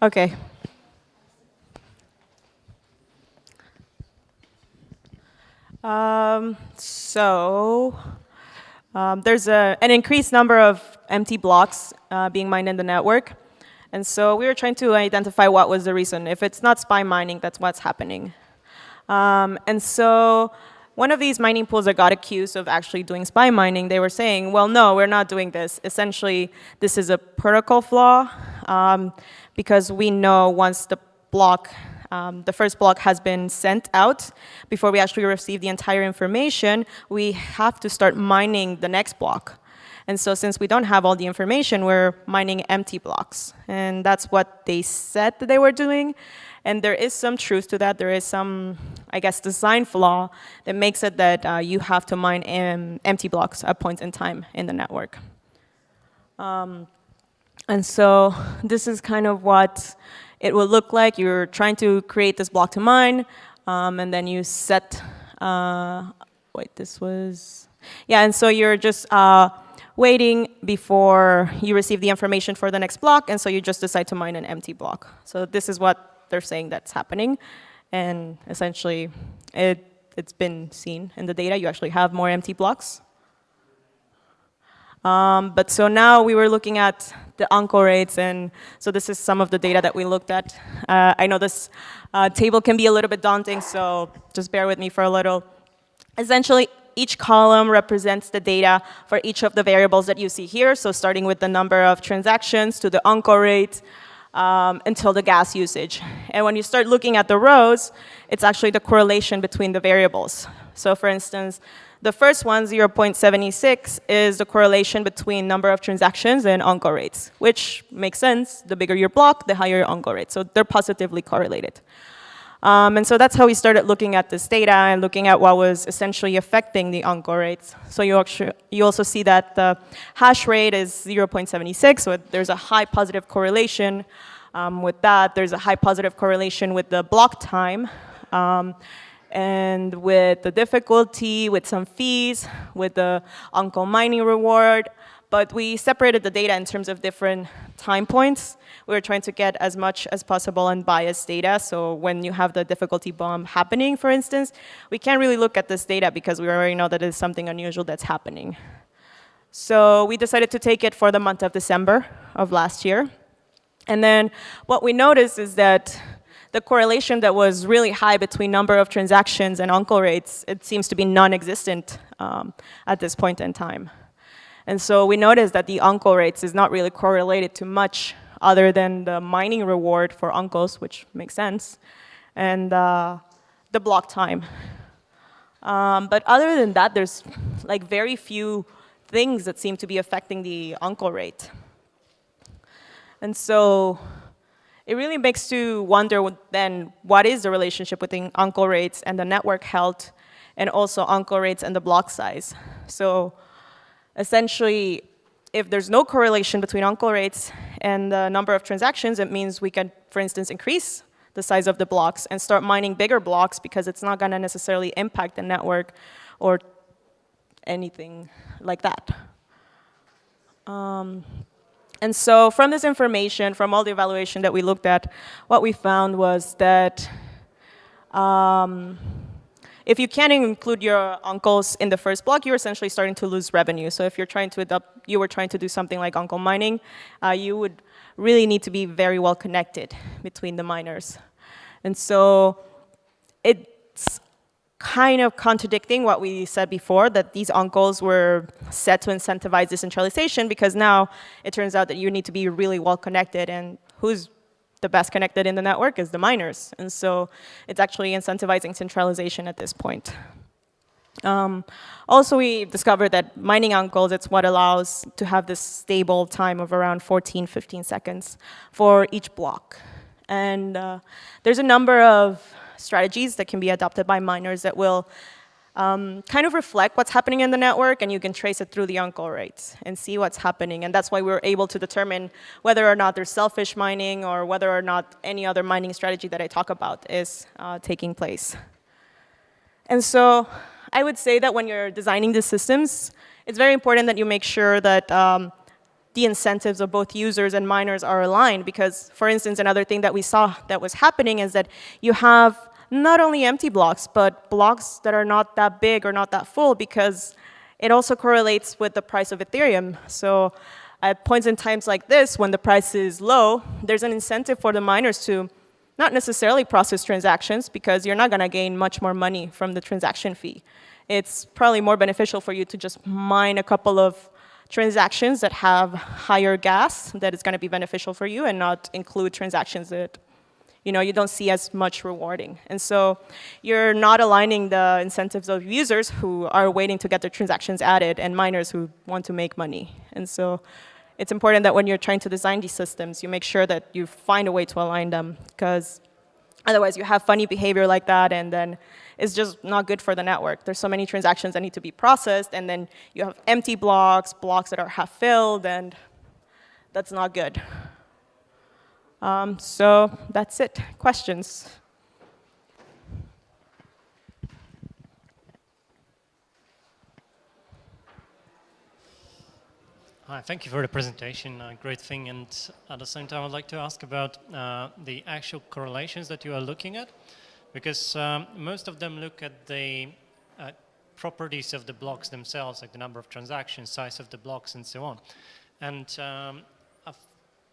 Okay. There's an increased number of empty blocks being mined in the network. And so we were trying to identify what was the reason. If it's not spy mining, that's what's happening. And so one of these mining pools that got accused of actually doing spy mining, they were saying, well, no, we're not doing this. Essentially, this is a protocol flaw because we know once the block, the first block has been sent out, before we actually receive the entire information, we have to start mining the next block. And so since we don't have all the information, we're mining empty blocks. And that's what they said that they were doing. And there is some truth to that. There is some, I guess, design flaw that makes it that you have to mine empty blocks at points in time in the network. And so this is kind of what it will look like. You're trying to create this block to mine, and then you set, and so you're just waiting before you receive the information for the next block, and so you just decide to mine an empty block. So this is what they're saying that's happening, and essentially it's been seen in the data. You actually have more empty blocks. But so now we were looking at the uncle rates, and so this is some of the data that we looked at. I know this table can be a little bit daunting, so just bear with me for a little. Essentially, each column represents the data for each of the variables that you see here, so starting with the number of transactions to the uncle rate until the gas usage. And when you start looking at the rows, it's actually the correlation between the variables. So for instance, the first one, 0.76, is the correlation between number of transactions and uncle rates, which makes sense. The bigger your block, the higher your uncle rate. So they're positively correlated. And so that's how we started looking at this data and looking at what was essentially affecting the uncle rates. So you also see that the hash rate is 0.76, so there's a high positive correlation with that. There's a high positive correlation with the block time. And with the difficulty, with some fees, with the uncle mining reward. But we separated the data in terms of different time points. We were trying to get as much as possible unbiased data. So when you have the difficulty bomb happening, for instance, we can't really look at this data because we already know that it's something unusual that's happening. So we decided to take it for the month of December of last year. And then what we noticed is that the correlation that was really high between number of transactions and uncle rates, it seems to be non-existent at this point in time. And so we noticed that the uncle rates is not really correlated to much other than the mining reward for uncles, which makes sense, and the block time. But other than that, there's like very few things that seem to be affecting the uncle rate. And so it really makes you wonder then what is the relationship between uncle rates and the network health, and also uncle rates and the block size. So essentially, if there's no correlation between uncle rates and the number of transactions, it means we can, for instance, increase the size of the blocks and start mining bigger blocks because it's not going to necessarily impact the network or anything like that. And so from this information, from all the evaluation that we looked at, what we found was that if you can't include your uncles in the first block, you're essentially starting to lose revenue. So if you're trying to you were trying to do something like uncle mining, you would really need to be very well connected between the miners. And so it's kind of contradicting what we said before, that these uncles were set to incentivize decentralization, because now it turns out that you need to be really well connected, and who's the best connected in the network is the miners. And so it's actually incentivizing centralization at this point. Also, we discovered that mining uncles, it's what allows to have this stable time of around 14, 15 seconds for each block. And there's a number of strategies that can be adopted by miners that will kind of reflect what's happening in the network, and you can trace it through the uncle rates and see what's happening. And that's why we were able to determine whether or not there's selfish mining or whether or not any other mining strategy that I talk about is taking place. And so I would say that when you're designing the systems, it's very important that you make sure that the incentives of both users and miners are aligned. Because, for instance, another thing that we saw that was happening is that you have not only empty blocks, but blocks that are not that big or not that full, because it also correlates with the price of Ethereum. So at points in times like this, when the price is low, there's an incentive for the miners to not necessarily process transactions, because you're not going to gain much more money from the transaction fee. It's probably more beneficial for you to just mine a couple of transactions that have higher gas that is going to be beneficial for you, and not include transactions that you don't see as much rewarding. And so you're not aligning the incentives of users who are waiting to get their transactions added and miners who want to make money. And so it's important that when you're trying to design these systems, you make sure that you find a way to align them, because otherwise you have funny behavior like that, and then it's just not good for the network. There's so many transactions that need to be processed, and then you have empty blocks, blocks that are half filled, and that's not good. So that's it. Questions? Hi, thank you for the presentation. Great thing. And at the same time, I'd like to ask about the actual correlations that you are looking at, because most of them look at the properties of the blocks themselves, like the number of transactions, size of the blocks, and so on. And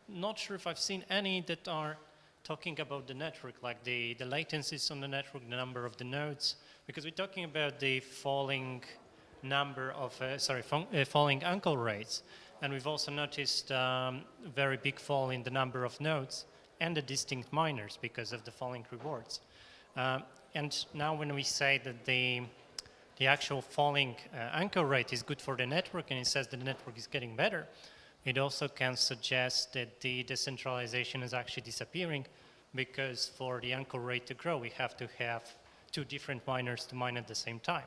not sure if I've seen any that are talking about the network, like the latencies on the network, the number of the nodes, because we're talking about the falling number of, falling uncle rates. And we've also noticed very big fall in the number of nodes and the distinct miners because of the falling rewards. And now when we say that the actual falling uncle rate is good for the network, and it says that the network is getting better, it also can suggest that the decentralization is actually disappearing, because for the uncle rate to grow, we have to have two different miners to mine at the same time.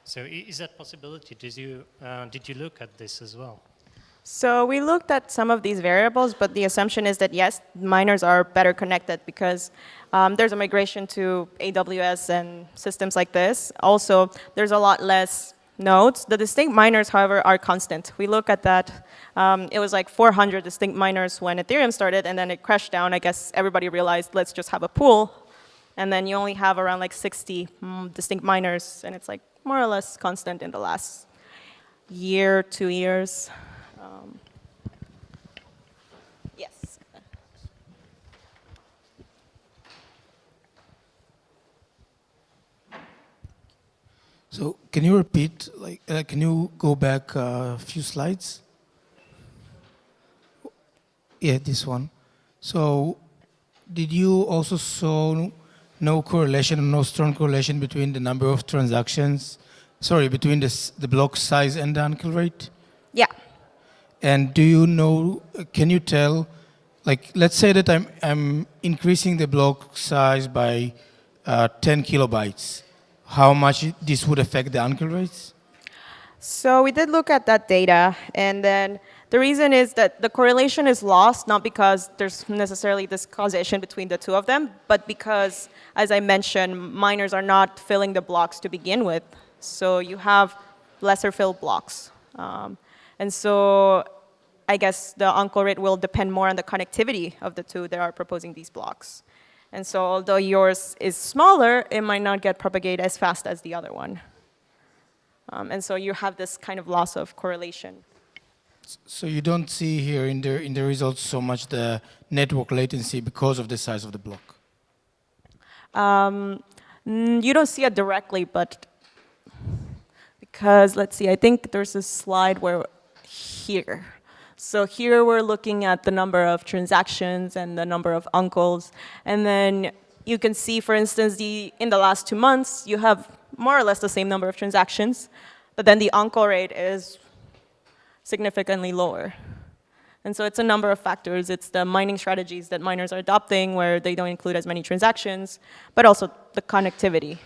So is that a possibility? Did you look at this as well? So we looked at some of these variables, but the assumption is that yes, miners are better connected, because there's a migration to AWS and systems like this. Also, there's a lot less nodes. The distinct miners, however, are constant. We look at that. It was like 400 distinct miners when Ethereum started, and then it crashed down. I guess everybody realized, let's just have a pool. And then you only have around like 60 distinct miners, and it's like more or less constant in the last year, 2 years. Yes. So can you repeat, can you go back a few slides? Yeah, this one. So did you also saw no correlation, no strong correlation between the number of transactions, between the block size and the uncle rate? Yeah. And do you know, can you tell, let's say that I'm increasing the block size by 10 kilobytes. How much this would affect the uncle rates? So we did look at that data, and then the reason is that the correlation is lost, not because there's necessarily this causation between the two of them, but because, as I mentioned, miners are not filling the blocks to begin with. So you have lesser filled blocks. And so I guess the uncle rate will depend more on the connectivity of the two that are proposing these blocks. And so although yours is smaller, it might not get propagated as fast as the other one. And so you have this kind of loss of correlation. So you don't see here in the results so much the network latency because of the size of the block? You don't see it directly, but because, let's see, I think there's a slide where here. So here we're looking at the number of transactions and the number of uncles. And then you can see, for instance, in the last 2 months, you have more or less the same number of transactions, but then the uncle rate is significantly lower. And so it's a number of factors. It's the mining strategies that miners are adopting, where they don't include as many transactions, but also the connectivity.